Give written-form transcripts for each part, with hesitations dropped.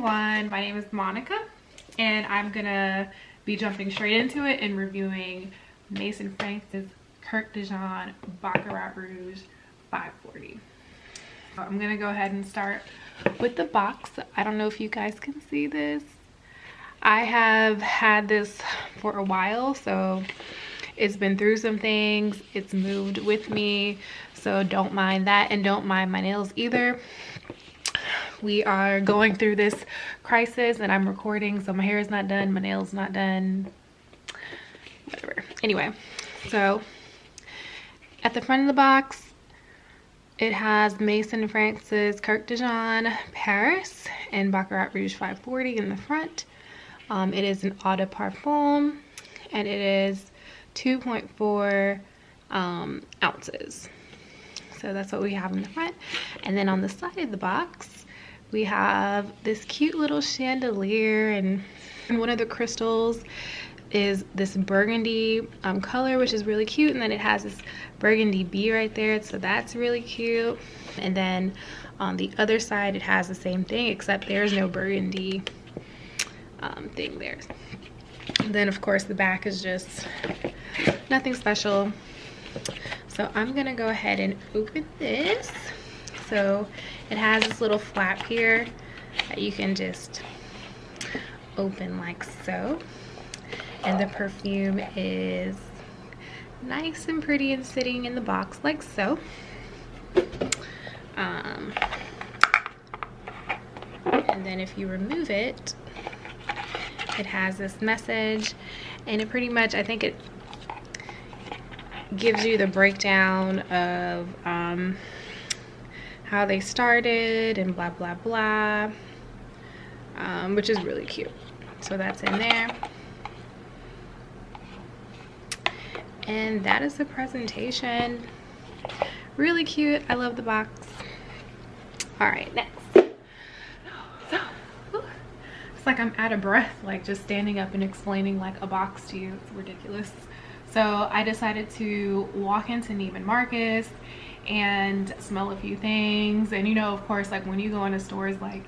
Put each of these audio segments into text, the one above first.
everyone, my name is Monica and I'm gonna be jumping straight into it and reviewing Maison France's Kurkdjian Baccarat Rouge 540. So I'm gonna go ahead and start with the box. I don't know if you guys can see this. I have had this for a while, so it's been through some things. It's moved with me, so don't mind that, and don't mind my nails either. We are going through this crisis and I'm recording, so my hair is not done, my nails not done, whatever. Anyway, so at the front of the box, it has Maison France's Kurkdjian Paris and Baccarat Rouge 540 in the front. It is an eau de parfum and it is 2.4 ounces. So that's what we have in the front. And then on the side of the box, we have this cute little chandelier, and one of the crystals is this burgundy color, which is really cute. And then it has this burgundy bee right there, so that's really cute. And then on the other side, it has the same thing, except there's no burgundy thing there. And then of course the back is just nothing special. So I'm gonna go ahead and open this. So it has this little flap here that you can just open like so. And the perfume is nice and pretty and sitting in the box like so. And then if you remove it, it has this message, and it pretty much, I think it gives you the breakdown of how they started and blah blah blah, which is really cute. So that's in there, and that is the presentation. Really cute. I love the box. All right, next. So it's like I'm out of breath, like just standing up and explaining like a box to you. It's ridiculous. So I decided to walk into Neiman Marcus and smell a few things. And you know, of course, like when you go into stores like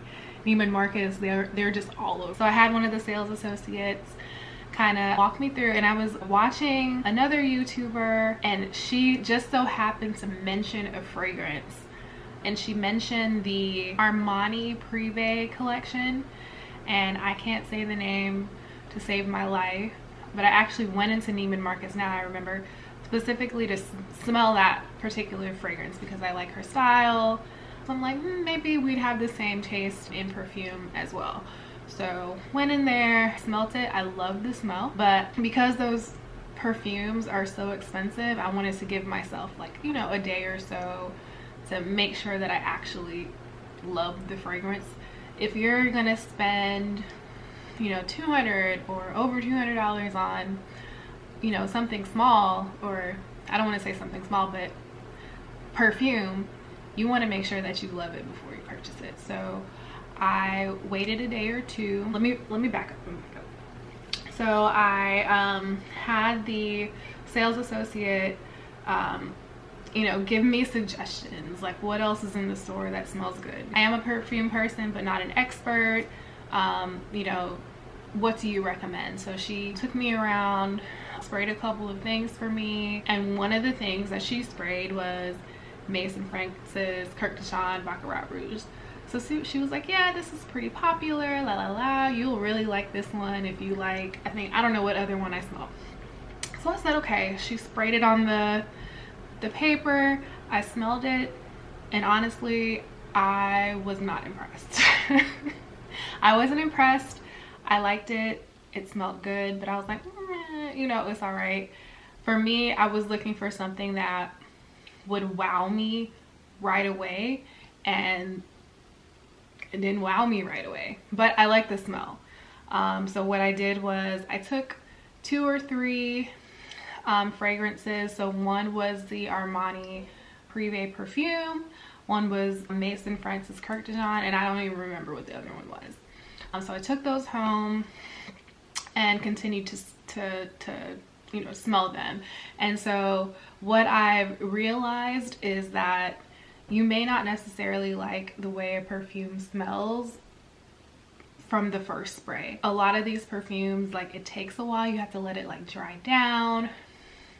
Neiman Marcus, they're just all over. So I had one of the sales associates kind of walk me through, and I was watching another YouTuber, and she just so happened to mention a fragrance, and she mentioned the Armani Privé collection, and I can't say the name to save my life, but I actually went into Neiman Marcus, now I remember, specifically to smell that particular fragrance because I like her style. So I'm like, maybe we'd have the same taste in perfume as well. So went in there, smelt it. I love the smell, but because those perfumes are so expensive, I wanted to give myself, like, you know, a day or so to make sure that I actually love the fragrance. If you're gonna spend, you know, $200 or over $200 on, you know, something small, or I don't want to say something small, but perfume, you want to make sure that you love it before you purchase it. So I waited a day or two. Let me back up. So I had the sales associate you know, give me suggestions, like what else is in the store that smells good. I am a perfume person, but not an expert. You know, what do you recommend? So she took me around, sprayed a couple of things for me, and one of the things that she sprayed was Maison France's Kurkdjian Baccarat Rouge. So she was like, yeah, this is pretty popular, la la la, you'll really like this one if you like, I don't know what other one I smelled. So I said, okay. She sprayed it on the paper, I smelled it, and honestly, I was not impressed. I wasn't impressed. I liked it, it smelled good, but I was like, you know, it's all right. For me, I was looking for something that would wow me right away, and it didn't wow me right away, but I like the smell. So what I did was I took 2 or 3 fragrances. So one was the Armani Privé perfume, one was Maison France's Kurkdjian, and I don't even remember what the other one was. So I took those home and continued to you know, smell them. And so what I've realized is that you may not necessarily like the way a perfume smells from the first spray. A lot of these perfumes, like, it takes a while. You have to let it like dry down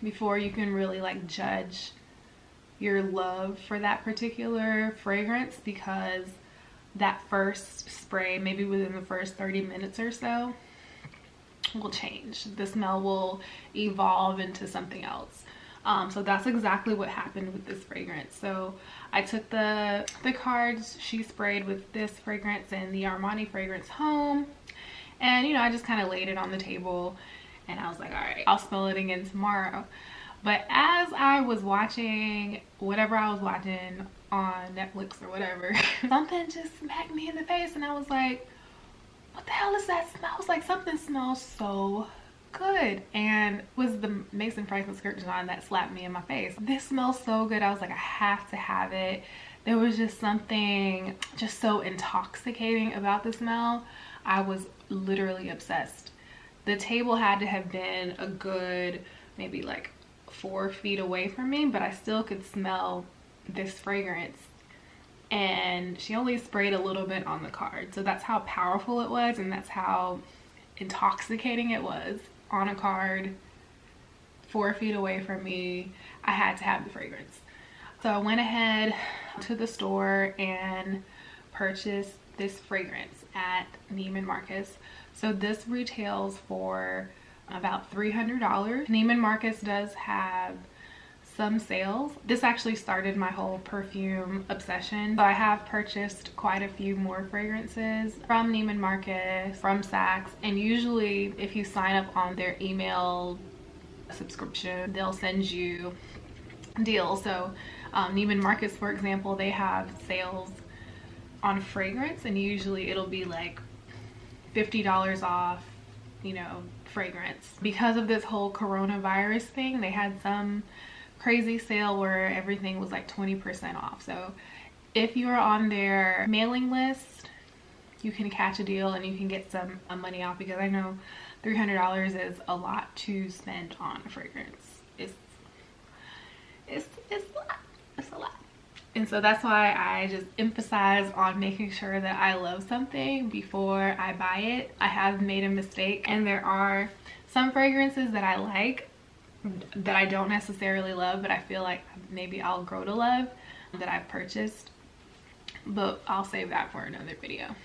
before you can really like judge your love for that particular fragrance, because that first spray, maybe within the first 30 minutes or so, will change. The smell will evolve into something else. So that's exactly what happened with this fragrance. So I took the cards she sprayed with this fragrance and the Armani fragrance home, and you know, I just kind of laid it on the table and I was like, all right, I'll smell it again tomorrow. But as I was watching whatever I was watching on Netflix or whatever, something just smacked me in the face and I was like, what the hell is that smell? I was like, something smells so good, and it was the Maison fragrance Kurkdjian that slapped me in my face. This smells so good. I was like, I have to have it. There was just something just so intoxicating about the smell. I was literally obsessed. The table had to have been a good maybe like 4 feet away from me, but I still could smell this fragrance. And she only sprayed a little bit on the card, so that's how powerful it was, and that's how intoxicating it was. On a card 4 feet away from me, I had to have the fragrance. So I went ahead to the store and purchased this fragrance at Neiman Marcus. So this retails for about $300. Neiman Marcus does have some sales. This actually started my whole perfume obsession. So I have purchased quite a few more fragrances from Neiman Marcus, from Saks, and usually if you sign up on their email subscription, they'll send you deals. So Neiman Marcus, for example, they have sales on fragrance, and usually it'll be like $50 off, you know, fragrance. Because of this whole coronavirus thing, they had some crazy sale where everything was like 20% off. So if you're on their mailing list, you can catch a deal and you can get some money off, because I know $300 is a lot to spend on a fragrance. It's a lot. It's a lot. And so that's why I just emphasize on making sure that I love something before I buy it. I have made a mistake, and there are some fragrances that I like that I don't necessarily love, but I feel like maybe I'll grow to love, that I've purchased, but I'll save that for another video.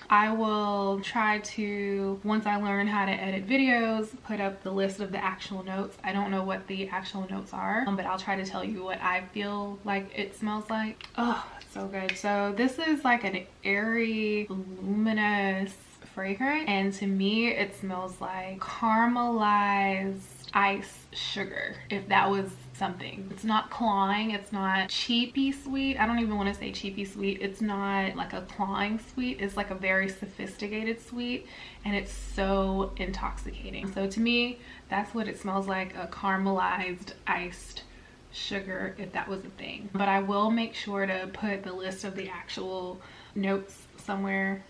I will try to, once I learn how to edit videos, put up the list of the actual notes. I don't know what the actual notes are, but I'll try to tell you what I feel like it smells like. Oh, it's so good. So this is like an airy, luminous fragrance, and to me it smells like caramelized ice sugar, if that was something. It's not clawing, it's not cheapy sweet. I don't even want to say cheapy sweet. It's not like a clawing sweet. It's like a very sophisticated sweet, and it's so intoxicating. So to me, that's what it smells like, a caramelized iced sugar, if that was a thing. But I will make sure to put the list of the actual notes somewhere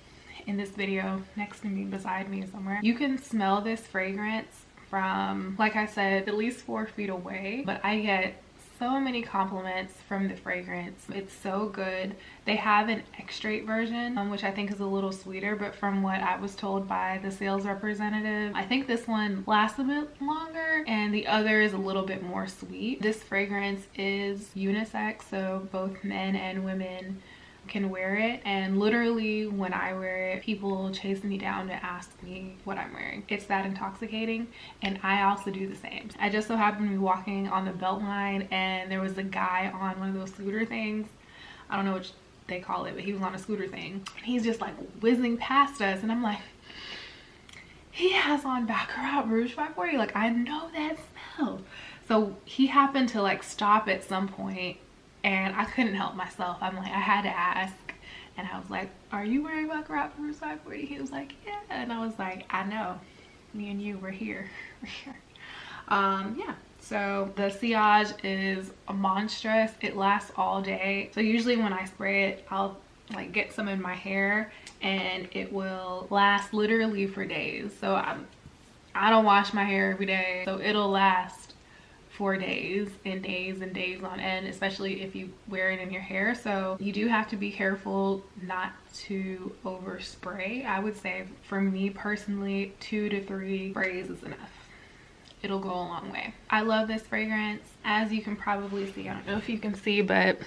in this video, next to me, beside me somewhere. You can smell this fragrance from, like I said, at least 4 feet away, but I get so many compliments from the fragrance. It's so good. They have an extrait version, which I think is a little sweeter, but from what I was told by the sales representative, I think this one lasts a bit longer and the other is a little bit more sweet. This fragrance is unisex, so both men and women can wear it, and literally when I wear it, people chase me down to ask me what I'm wearing. It's that intoxicating, and I also do the same. I just so happened to be walking on the Beltline, and there was a guy on one of those scooter things. I don't know what they call it, but he was on a scooter thing, and he's just like whizzing past us, and I'm like, he has on Baccarat Rouge 540, like I know that smell. So he happened to like stop at some point, and I couldn't help myself. I'm like, I had to ask, and I was like, are you wearing Baccarat Rouge 540? He was like, yeah, and I was like, I know, me and you, we're here. Yeah, so the sillage is monstrous. It lasts all day. So usually when I spray it, I'll like get some in my hair, and it will last literally for days. So I don't wash my hair every day, so it'll last for days and days and days on end, especially if you wear it in your hair. So you do have to be careful not to overspray. I would say for me personally, 2 to 3 sprays is enough. It'll go a long way. I love this fragrance. As you can probably see, I don't know if you can see, but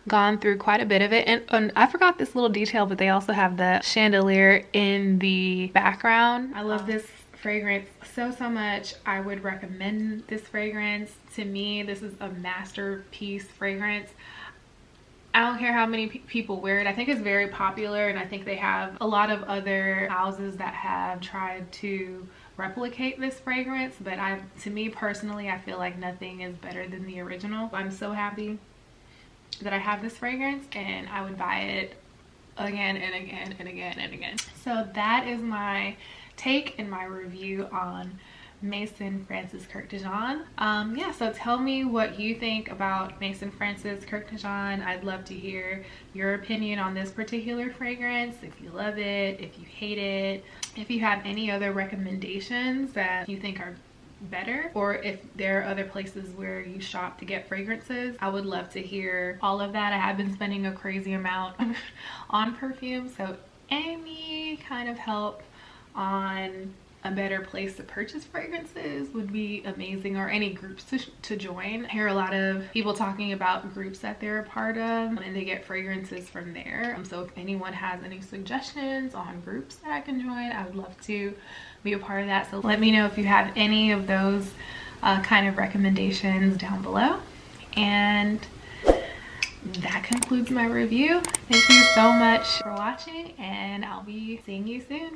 gone through quite a bit of it. And I forgot this little detail, but they also have the chandelier in the background. I love this fragrance so much. I would recommend this fragrance. To me, this is a masterpiece fragrance. I don't care how many people wear it. I think it's very popular, and I think they have a lot of other houses that have tried to replicate this fragrance, but to me personally, I feel like nothing is better than the original. I'm so happy that I have this fragrance, and I would buy it again and again and again and again. So that is my take and my review on Maison Francis Kurkdjian. Yeah, so tell me what you think about Maison Francis Kurkdjian. I'd love to hear your opinion on this particular fragrance, if you love it, if you hate it, if you have any other recommendations that you think are better, or if there are other places where you shop to get fragrances. I would love to hear all of that. I have been spending a crazy amount on perfume, so any kind of help on a better place to purchase fragrances would be amazing, or any groups to join. I hear a lot of people talking about groups that they're a part of and they get fragrances from there. So if anyone has any suggestions on groups that I can join, I would love to be a part of that. So let me know if you have any of those kind of recommendations down below. And that concludes my review. Thank you so much for watching, and I'll be seeing you soon.